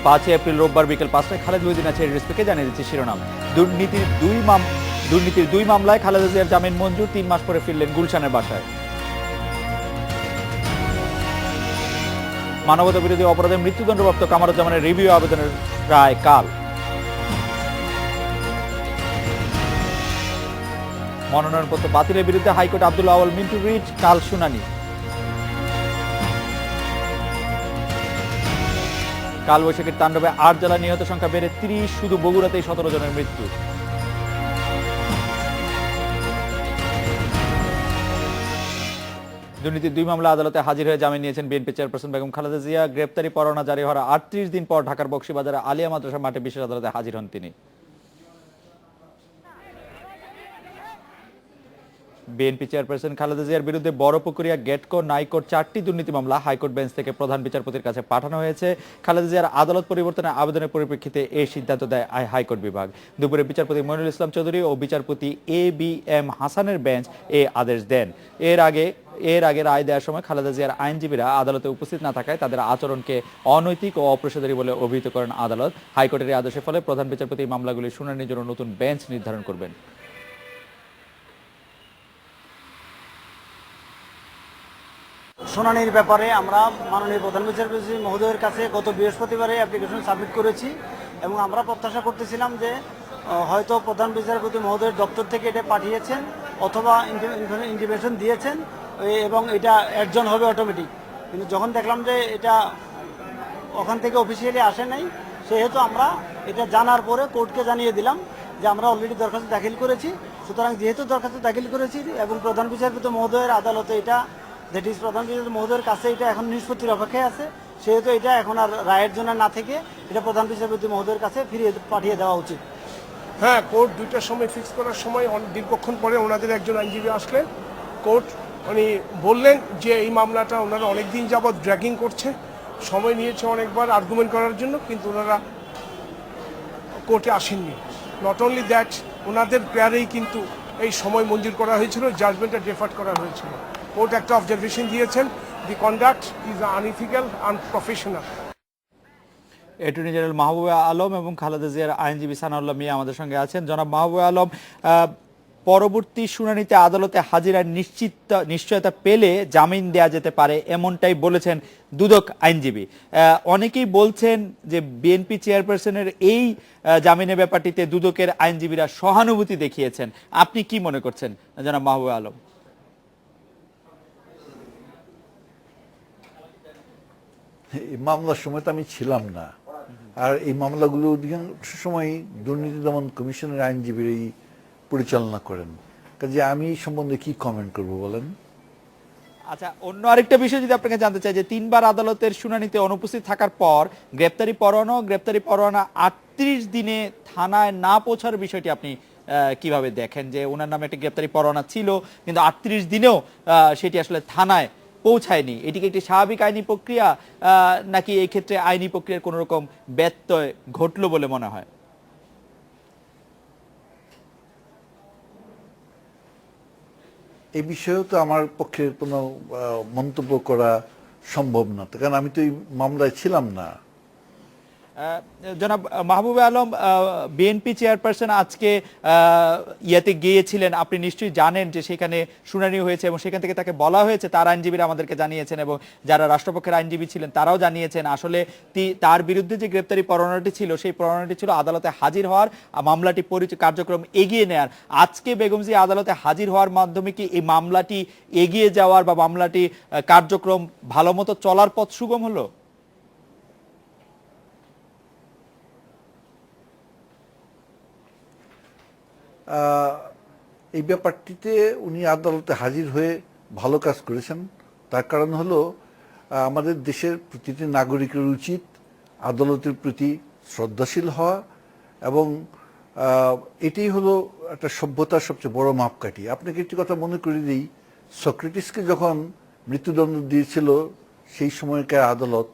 5 April রোববার বিকেল 5টায় খালেদা মহিউদ্দিন আছে রেসপেক্টে জানিয়ে দিচ্ছে শিরোনাম। দুর্নীতির দুই মামলায় খালেদা জিয়ার জামিন মঞ্জুর, 3 মাস পরে ফিরলেন গুলশানের বাসায়। মানবতা বিরোধী অপরাধে মৃত্যুদণ্ডপ্রাপ্ত কামারুজ্জামানের রিভিউ আবেদনের রায় কাল। মনোনয়নপত্র বাতিলের বিরুদ্ধে হাইকোর্ট আব্দুল আউয়াল মিন্টু রিট কাল শুনানি। কালবৈশাখীর তাণ্ডবে 8 জেলায় নিহত সংখ্যা বেড়ে 30, শুধু বগুড়াতেই 17 জনের মৃত্যু। দুর্নীতির 2 মামলা আদালতে হাজির হয়ে জামিন নিয়েছেন বিএনপি চেয়ারপারসন বেগম খালেদা জিয়া। গ্রেপ্তারি পরোয়ানা জারি হওয়ার 38 দিন পর ঢাকার বকশীবাজারে আলিয়া মাদ্রাসা মাঠে বিশেষ আদালতে হাজির হন তিনি। বিএনপি চেয়ারপারসন খালেদা জিয়ার বিরুদ্ধে বড়পুকুরিয়া, গেটকো, নাইকোর 4টি দুর্নীতি মামলা হাইকোর্ট বেঞ্চ থেকে প্রধান বিচারপতির কাছে পাঠানো হয়েছে। খালেদা জিয়ার আদালত পরিবর্তনের আবেদনের পরিপ্রেক্ষিতে এই সিদ্ধান্ত দেয় হাইকোর্ট বিভাগ। দুপুরে বিচারপতি মনিরুল ইসলাম চৌধুরী ও বিচারপতি এ.বি.এম. হাসানের বেঞ্চ এ আদেশ দেন। এর আগে রায় দেওয়ার সময় খালেদা জিয়ার আইনজীবীরা আদালতে উপস্থিত না থাকায় তাদের আচরণকে অনৈতিক ও অপেশাদারী বলে অভিহিত করেন আদালত। হাইকোর্টের এই আদেশের ফলে প্রধান বিচারপতি এই মামলাগুলির শুনানির জন্য নতুন বেঞ্চ নির্ধারণ করবেন। শুনানির ব্যাপারে আমরা মাননীয় প্রধান বিচারপতি মহোদয়ের কাছে গত বৃহস্পতিবারে অ্যাপ্লিকেশন সাবমিট করেছি এবং আমরা প্রত্যাশা করতেছিলাম যে হয়তো প্রধান বিচারপতি মহোদয়ের দপ্তর থেকে এটা পাঠিয়েছেন অথবা ইন্টিমেশন দিয়েছেন এবং এটা অ্যাডজন হবে অটোমেটিক। কিন্তু যখন দেখলাম যে এটা ওখান থেকে অফিসিয়ালি আসে নাই, সেহেতু আমরা এটা জানার পরে কোর্টকে জানিয়ে দিলাম যে আমরা অলরেডি দরখাস্ত দাখিল করেছি। সুতরাং যেহেতু দরখাস্ত দাখিল করেছি এবং প্রধান বিচারপতি মহোদয়ের আদালতে এটা দ্যাট ইজ প্রধান বিচারপতি মহোদয়ের কাছে এটা এখন নিষ্পত্তির অপেক্ষায় আছে, সেহেতু এটা এখন আর রায়ের জন্য না থেকে এটা প্রধান বিচারপতি মহোদয়ের কাছে পাঠিয়ে দেওয়া উচিত। হ্যাঁ, কোর্ট 2টার সময় ফিক্স করার সময় দীর্ঘক্ষণ পরে ওনাদের একজন আইনজীবী আসলেন। কোর্ট উনি বললেন যে এই মামলাটা ওনারা অনেক দিন যাবৎ ড্র্যাগিং করছে, সময় নিয়েছে অনেকবার আর্গুমেন্ট করার জন্য, কিন্তু ওনারা কোর্টে আসেননি। নট অনলি দ্যাট, ওনাদের প্রেয়ারেই কিন্তু এই সময় মঞ্জুর করা হয়েছিল, জাজমেন্টটা ডেফার্ড করা হয়েছিল। কোর্ট একটা অবজারভেশন দিয়েছেন, the conduct is unethical, unprofessional. Attorney general Mahbubey Alam এবং খালেদা জিয়ার আইনজীবী সানাউল্লাহ মিয়া আমাদের সঙ্গে আছেন। জনাব মাহবুবে আলম, পরবর্তী শুনানিতে আদালতে হাজিরার নিশ্চয়তা পেলে জামিন দেয়া যেতে পারে এমনটাই বলেছেন দুদক আইনজীবী। অনেকেই বলছেন যে বিএনপি চেয়ারপারসনের এই জামিনের ব্যাপারটিতে দুদকের আইনজীবীরা সহানুভূতি দেখিয়েছেন। আপনি কি মনে করছেন জনাব মাহবুবে আলম? এই মামলার সময় তো আমি ছিলাম না, আর এই মামলাগুলো অধিকাংশ সময় দুর্নীতি দমন কমিশনের আইনজীবীরাই পরিচালনা করেন, কাজে আমি সম্বন্ধে কি কমেন্ট করব বলেন। আচ্ছা, অন্য আরেকটা বিষয় যদি আপনাকে জানতে চাই যে 3 বার আদালতের শুনানিতে অনুপস্থিত থাকার পর গ্রেপ্তারি পরোয়ানা 38 দিনে থানায় না পৌঁছার বিষয়টি আপনি কিভাবে দেখেন? যে ওনার নামে একটা গ্রেপ্তারি পরোয়ানা ছিল কিন্তু 38 দিনেও সেটি আসলে থানায় পৌঁছায়নি, এটি কি একটি স্বাভাবিক আইনি প্রক্রিয়া নাকি এই ক্ষেত্রে আইনি প্রক্রিয়ার কোন রকম ব্যত্যয় ঘটলো বলে মনে হয়? এই বিষয়েও তো আমার পক্ষে কোনো মন্তব্য করা সম্ভব না, কারণ আমি তো এই মামলায় ছিলাম না। জনাব মাহবুবে আলম, বিএনপি চেয়ারপারসন আজকে ইয়াতে গিয়েছিলেন, আপনি নিশ্চয়ই জানেন যে সেখানে শুনানি হয়েছে এবং সেখান থেকে তাকে বলা হয়েছে, তার আইনজীবীরা আমাদেরকে জানিয়েছেন এবং যারা রাষ্ট্রপক্ষের আইনজীবী ছিলেন তারাও জানিয়েছেন আসলে তার বিরুদ্ধে যে গ্রেপ্তারি পরোয়ানাটি ছিল সেই পরোয়ানাটি ছিল আদালতে হাজির হওয়ার, মামলাটি কার্যক্রম এগিয়ে নেয়ার। আজকে বেগম জিয়া আদালতে হাজির হওয়ার মাধ্যমে কি এই মামলাটি এগিয়ে যাওয়ার বা মামলাটি কার্যক্রম ভালো মতো চলার পথ সুগম হলো? এই ব্যাপারটিতে উনি আদালতে হাজির হয়ে ভালো কাজ করেছেন। তার কারণ হলো আমাদের দেশের প্রতিটি নাগরিকের উচিত আদালতের প্রতি শ্রদ্ধাশীল হওয়া, এবং এটাই হলো একটা সভ্যতার সবচেয়ে বড় মাপকাঠি। আপনাকে একটি কথা মনে করে দিই, সক্রেটিসকে যখন মৃত্যুদণ্ড দিয়েছিল সেই সময়কার আদালত,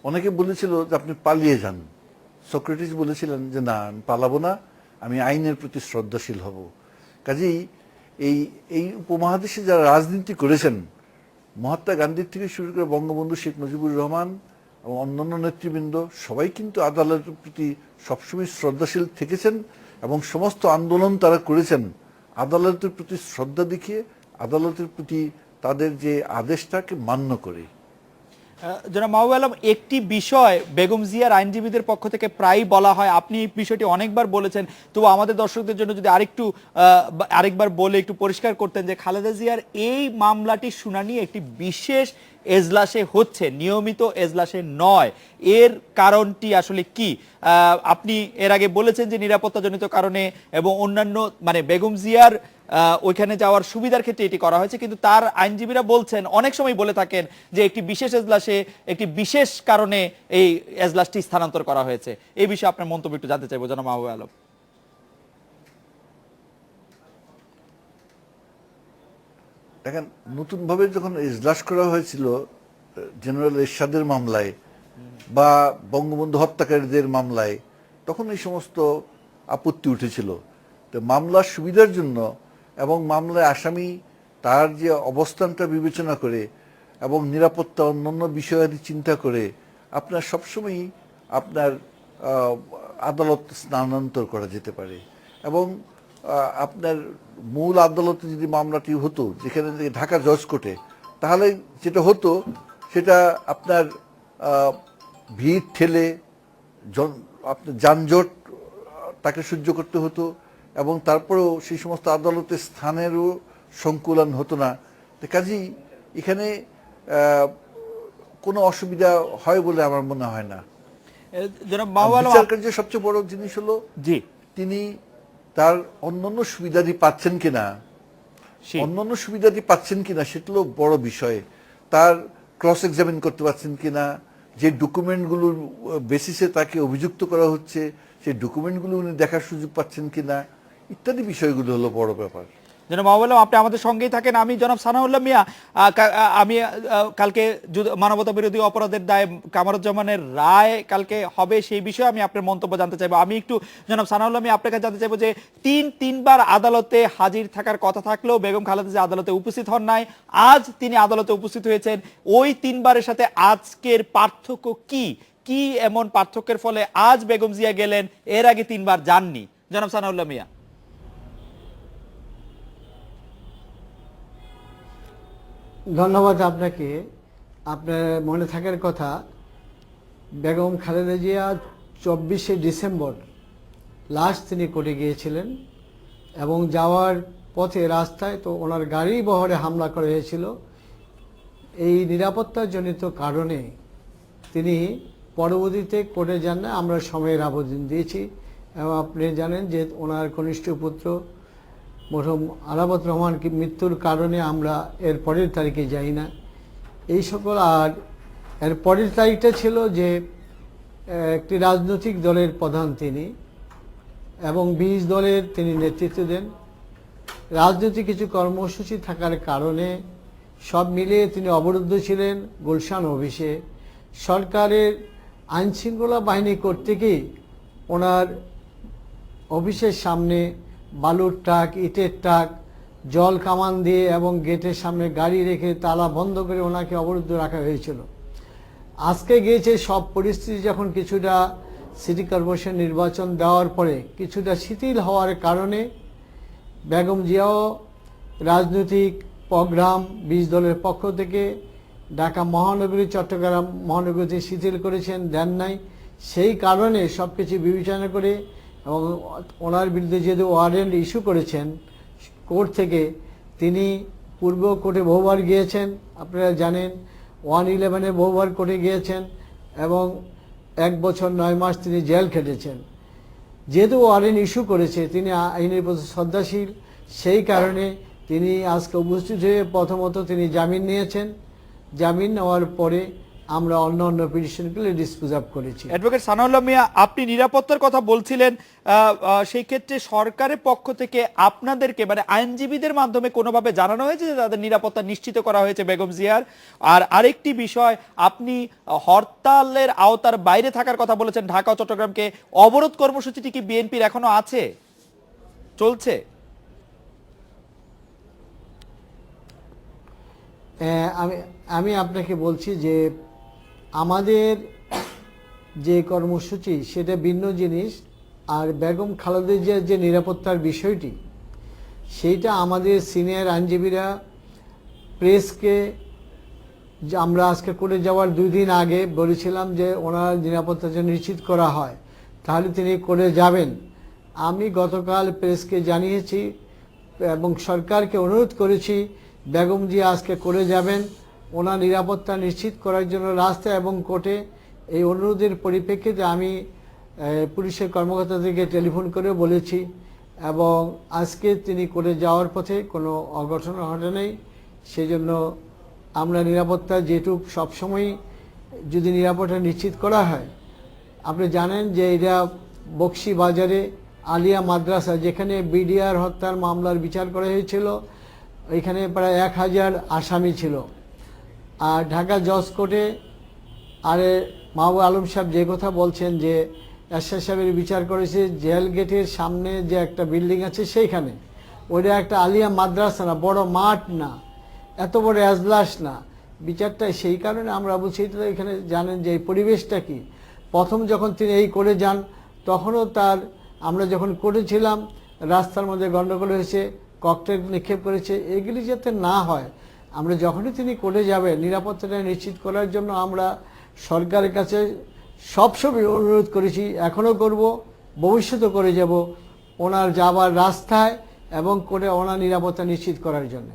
অনেকে বলেছিল যে আপনি পালিয়ে যান। সক্রেটিস বলেছিলেন যে না, আমি পালাবো না, আমি আইনের প্রতি শ্রদ্ধাশীল হব। কাজেই এই উপমহাদেশে যারা রাজনীতি করেছেন, মহাত্মা গান্ধীর থেকে শুরু করে বঙ্গবন্ধু শেখ মুজিবুর রহমান, এবং অন্যান্য নেতৃবৃন্দ সবাই কিন্তু আদালতের প্রতি সবসময় শ্রদ্ধাশীল থেকেছেন এবং সমস্ত আন্দোলন তারা করেছেন আদালতের প্রতি শ্রদ্ধা দেখিয়ে, আদালতের প্রতি তাদের যে আদেশটাকে মান্য করে। জনাব মাহবুব আলম, একটি বিষয় বেগম জিয়ার আইনজীবীদের পক্ষ থেকে প্রায় বলা হয়, আপনি এই বিষয়টি অনেকবার বলেছেন, তো আমাদের দর্শকদের জন্য যদি আরেকবার বলে একটু পরিষ্কার করতেন যে খালেদা জিয়ার এই মামলাটির শুনানি একটি বিশেষ এজলাসে হচ্ছে, নিয়মিত এজলাসে নয়, এর কারণটি আসলে কি? আপনি এর আগে বলেছেন যে নিরাপত্তাজনিত কারণে এবং অন্যান্য মানে বেগম জিয়ার ওইখানে যাওয়ার সুবিধার ক্ষেত্রে এটি করা হয়েছে, কিন্তু তার আইনজীবীরা বলছেন, অনেক সময় বলে থাকেন যে একটি বিশেষ এজলাসে একটি বিশেষ কারণে এই এজলাসটি স্থানান্তর করা হয়েছে। এই বিষয়ে আপনার মন্তব্য একটু জানতে চাইবো জনাব মাহবুব আলম। দেখেন, নতুনভাবে যখন এজলাস করা হয়েছিল জেনারেল এরশাদের মামলায় বা বঙ্গবন্ধু হত্যাকারীদের মামলায়, তখন এই সমস্ত আপত্তি উঠেছিল। তো মামলার সুবিধার জন্য এবং মামলায় আসামি তার যে অবস্থানটা বিবেচনা করে এবং নিরাপত্তা অন্যান্য বিষয়াদি চিন্তা করে আপনার সবসময়ই আপনার আদালত স্থানান্তর করা যেতে পারে। এবং আপনার মূল আদালতে যদি মামলাটি হতো যেখানে ঢাকা জজ কোর্টে, তাহলে যেটা হতো সেটা আপনার ভিড় ঠেলে আপনার যানজট তাকে সহ্য করতে হতো এবং তারপরেও সেই সমস্ত আদালতের স্থানেরও সংকুলন হতো না। তো কাজেই এখানে কোনো অসুবিধা হয় বলে আমার মনে হয় না। বিচার কার্যের সবচেয়ে বড় জিনিস হলো জি তিনি তার অন্যান্য সুবিধাদি পাচ্ছেন কিনা, সেটা হলো বড় বিষয়। তার ক্রস এক্সামিন করতে পারছেন কিনা, যে ডকুমেন্টগুলোর বেসিসে তাকে অভিযুক্ত করা হচ্ছে সেই ডকুমেন্টগুলো উনি দেখার সুযোগ পাচ্ছেন কিনা, ইত্যাদি বিষয়গুলো হলো বড় ব্যাপার। জনাব মাহবুব আলম, আপনি আমাদের সঙ্গেই থাকেন। আমি জনাব সানাউল্লাহ মিয়া, আমি কালকে মানবতা বিরোধী অপরাধের দায়ে কামারুজ্জামানের রায় কালকে হবে, সেই বিষয়ে আমি আপনার মন্তব্য জানতে চাইবো। আমি একটু জনাব সানাউল্লাহ মিয়া আপনার কাছে জানতে চাইবো যে তিনবার আদালতে হাজির থাকার কথা থাকলেও বেগম খালেদা জিয়া আদালতে উপস্থিত হন নাই, আজ তিনি আদালতে উপস্থিত হয়েছেন, ওই তিনবারের সাথে আজকের পার্থক্য কি? কি এমন পার্থক্যের ফলে আজ বেগম জিয়া গেলেন, এর আগে তিনবার যাননি? জনাব সানাউল্লাহ মিয়া। ধন্যবাদ আপনাকে। আপনার মনে থাকার কথা, বেগম খালেদা জিয়া 24শে ডিসেম্বর লাস্ট তিনি কোর্টে গিয়েছিলেন এবং যাওয়ার পথে রাস্তায় তো ওনার গাড়ি বহরে হামলা করা হয়েছিল। এই নিরাপত্তাজনিত কারণে তিনি পরবর্তীতে কোর্টে যান না, আমরা সময়ের আবেদন দিয়েছি এবং আপনি জানেন যে ওনার কনিষ্ঠ পুত্র মরহুম আরাবত রহমান মৃত্যুর কারণে আমরা এর পরের তারিখে যাই না এই সকল। আর এর পরের তারিখটা ছিল যে একটি রাজনৈতিক দলের প্রধান তিনি এবং 20 দলের তিনি নেতৃত্ব দেন। রাজনৈতিক কিছু কর্মসূচি থাকার কারণে সব মিলিয়ে তিনি অবরুদ্ধ ছিলেন গুলশান অফিসে। সরকারের আইনশৃঙ্খলা বাহিনী কর্তৃকই ওনার অফিসের সামনে বালুর ট্রাক, ইটের ট্রাক, জল কামান দিয়ে এবং গেটের সামনে গাড়ি রেখে তালা বন্ধ করে ওনাকে অবরুদ্ধ রাখা হয়েছিল। আজকে গিয়েছে সব পরিস্থিতি যখন কিছুটা সিটি কর্পোরেশন নির্বাচন দেওয়ার পরে কিছুটা শিথিল হওয়ার কারণে বেগম জিয়াও রাজনৈতিক প্রোগ্রাম 20 দলের পক্ষ থেকে ঢাকা মহানগরী, চট্টগ্রাম মহানগরীতে শিথিল করেছেন, দেন নাই। সেই কারণে সব কিছু বিবেচনা করে এবং ওনার বিরুদ্ধে যেহেতু ওয়ারেন্ট ইস্যু করেছেন কোর্ট থেকে, তিনি পূর্ব কোর্টে বহুবার গিয়েছেন, আপনারা জানেন 111-এ বহুবার কোর্টে গিয়েছেন এবং 1 বছর 9 মাস তিনি জেল খেটেছেন। যেহেতু ওয়ারেন্ট ইস্যু করেছে, তিনি আইনের প্রতি শ্রদ্ধাশীল, সেই কারণে তিনি আজকে উপস্থিত হয়ে প্রথমত তিনি জামিন নিয়েছেন। জামিন নেওয়ার পরে আমরা অন্য পিটিশনগুলো ডিসপোজ আপ করেছি। অ্যাডভোকেট সানাউল্লাহ মিয়া, আপনি নিরাপত্তার কথা বলছিলেন, সেই ক্ষেত্রে সরকারের পক্ষ থেকে আপনাদেরকে মানে আইনজীবীদের মাধ্যমে কোনোভাবে জানানো হয়েছে যে তাদের নিরাপত্তা নিশ্চিত করা হয়েছে বেগম জিয়ার? আর আরেকটি বিষয়, আপনি হরতালের আওতার বাইরে থাকার কথা বলেছেন ঢাকা ও চট্টগ্রামকে, অবরোধ কর্মসূচিটি কি বিএনপির এখনো আছে, চলছে? আমি আপনাকে বলছি যে আমাদের যে কর্মসূচি সেটা ভিন্ন জিনিস, আর বেগম খালেদা জিয়ার যে নিরাপত্তার বিষয়টি সেইটা আমাদের সিনিয়র আইনজীবীরা প্রেসকে যে আমরা আজকে করে যাওয়ার 2 দিন আগে বলেছিলাম যে ওনার নিরাপত্তা যেন নিশ্চিত করা হয়, তাহলে তিনি করে যাবেন। আমি গতকাল প্রেসকে জানিয়েছি এবং সরকারকে অনুরোধ করেছি বেগম জিয়া আজকে করে যাবেন, ওনার নিরাপত্তা নিশ্চিত করার জন্য রাস্তা এবং কোর্টে। এই অনুরোধের পরিপ্রেক্ষিতে আমি পুলিশের কর্মকর্তাদেরকে টেলিফোন করে বলেছি এবং আজকে তিনি করে যাওয়ার পথে কোনো অঘটন ঘটে নেই। সেজন্য আমরা নিরাপত্তা যেটুক সবসময় যদি নিরাপত্তা নিশ্চিত করা হয়, আপনি জানেন যে এটা বক্সি বাজারে আলিয়া মাদ্রাসা যেখানে বিডিআর হত্যার মামলার বিচার করা হয়েছিল, এখানে প্রায় 1000 আসামি ছিল। আর ঢাকা জজ কোর্টে আরে মাহবুব আলম সাহেব যে কথা বলছেন যে এরশাদ সাহেবের বিচার করেছে জেল গেটের সামনে যে একটা বিল্ডিং আছে সেইখানে, ওইটা একটা আলিয়া মাদ্রাসা না, বড় মাঠ না, এত বড় এজলাস না। বিচারটা সেই কারণে আমরা বলছি, এখানে জানেন যে এই পরিবেশটা কি। প্রথম যখন তিনি এই করে যান তখনও তার, আমরা যখন করেছিলাম রাস্তার মধ্যে গন্ডগোল হয়েছে, ককটেল নিক্ষেপ করেছে, এগুলি যাতে না হয়, আমরা যখনই তিনি করে যাবে নিরাপত্তাটা নিশ্চিত করার জন্য আমরা সরকারের কাছে সবসময় অনুরোধ করেছি, এখনও করব, ভবিষ্যতে করে যাব ওনার যাবার রাস্তায় এবং করে ওনার নিরাপত্তা নিশ্চিত করার জন্য।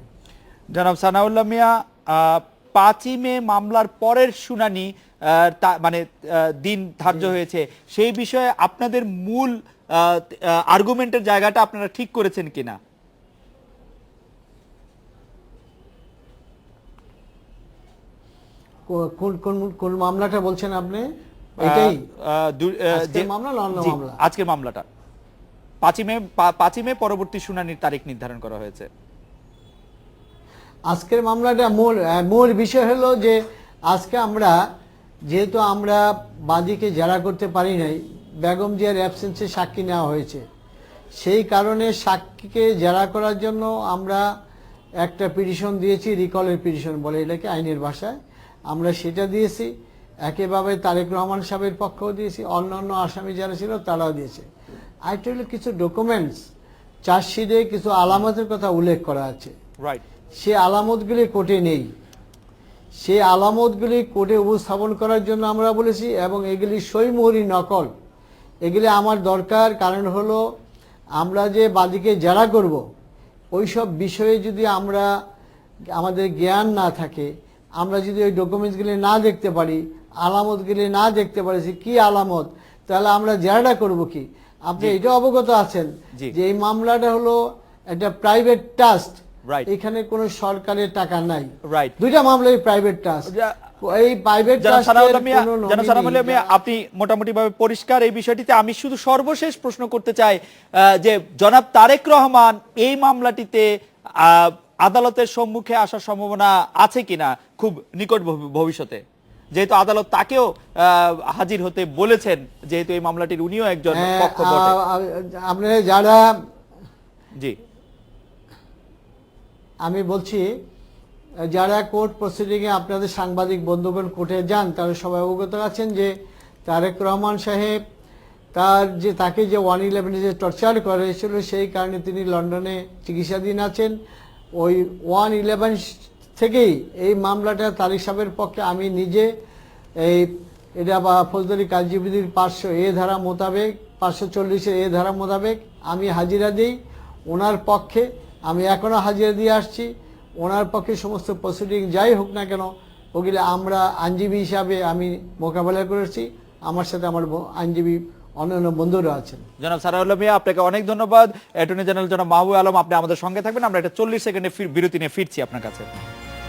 জনাব সানাউল্লাহ মিয়া, 5ই মে মামলার পরের শুনানি মানে দিন ধার্য হয়েছে, সেই বিষয়ে আপনাদের মূল আর্গুমেন্টের জায়গাটা আপনারা ঠিক করেছেন কিনা? কোন কোন কোন মামলাটা বলছেন আপনি? এটাই যে মামলা না অন্য মামলা? আজকের মামলাটা 5ই মে পরবর্তী শুনানির তারিখ নির্ধারণ করা হয়েছে। আজকের মামলাটা মূল বিষয় হলো যে আজকে আমরা যেহেতু আমরা বাদীকে জেরা করতে পারি নাই, বেগম জিয়ার অ্যাবসেন্সে সাক্ষী নেওয়া হয়েছে, সেই কারণে সাক্ষীকে জেরা করার জন্য আমরা একটা পিটিশন দিয়েছি, রিকলের পিটিশন বলে এটাকে আইনের ভাষায়, আমরা সেটা দিয়েছি। একইভাবে তারেক রহমান সাহেবের পক্ষেও দিয়েছি, অন্যান্য আসামি যারা ছিল তারাও দিয়েছে। আরেকটা হলো কিছু ডকুমেন্টস, চার্জশিটে কিছু আলামতের কথা উল্লেখ করা আছে, রাইট, সে আলামতগুলি কোর্টে নেই। সেই আলামতগুলি কোর্টে উপস্থাপন করার জন্য আমরা বলেছি এবং এগুলি সইমোহরি নকল, এগুলি আমার দরকার। কারণ হলো আমরা যে বাদীকে জেরা করব, ওইসব বিষয়ে যদি আমরা আমাদের জ্ঞান না থাকে, আমরা যদি ওই ডকুমেন্টসগুলি না দেখতে পারি, আলামতগুলি না দেখতে পারি কি আলামত, তাহলে আমরা জেরাটা করব কি? আপনি এটা অবগত আছেন যে এই মামলাটা হলো একটা প্রাইভেট ট্রাস্ট, এখানে কোনো সরকারের টাকা নাই, দুইটা মামলাই প্রাইভেট ট্রাস্ট। এই প্রাইভেট আপনি মোটামুটি ভাবে পরিষ্কার এই বিষয়টিতে। আমি শুধু সর্বশেষ প্রশ্ন করতে চাই যে জনাব তারেক রহমান এই মামলাটিতে আদালতের সম্মুখে আসার সম্ভাবনা আছে কিনা খুব নিকট ভবিষ্যতে, যেহেতু আদালত তাকেও হাজির হতে বলেছেন, যেহেতু এই মামলাটির উনিও একজন পক্ষ বটে। আপনারা যারা, জি আমি বলছি যারা কোর্ট প্রসিডিংয়ে আপনাদের সাংবাদিক বন্ধুগণ কোর্টে যান তারা সবাই অবগত আছেন যে তারেক রহমান সাহেব তাকে যে 111 যে টর্চার করা হয়েছিল সেই কারণে তিনি লন্ডনে চিকিৎসাধীন আছেন। ওই 111 থেকেই এই মামলাটা তারেক সাহেবের পক্ষে আমি নিজে এটা বা ফৌজদারি কার্যবিধির 500A ধারা মোতাবেক 540 ধারা মোতাবেক আমি হাজিরা দিই ওনার পক্ষে। আমি এখনও হাজিরা দিয়ে আসছি ওনার পক্ষে। সমস্ত প্রসিডিং যাই হোক না কেন ওগুলো আমরা আইনজীবী হিসাবে আমি মোকাবেলা করেছি, আমার সাথে আমার আইনজীবী অন্যান্য বন্ধুরা আছেন। জনাব সানাউল্লাহ মিয়া, আপনাকে অনেক ধন্যবাদ। অ্যাটর্নি জেনারেল জনাব মাহবুব আলম, আপনি আমাদের সঙ্গে থাকবেন। আমরা এটা 40 সেকেন্ডে বিরতি নিয়ে ফিরছি আপনার কাছে।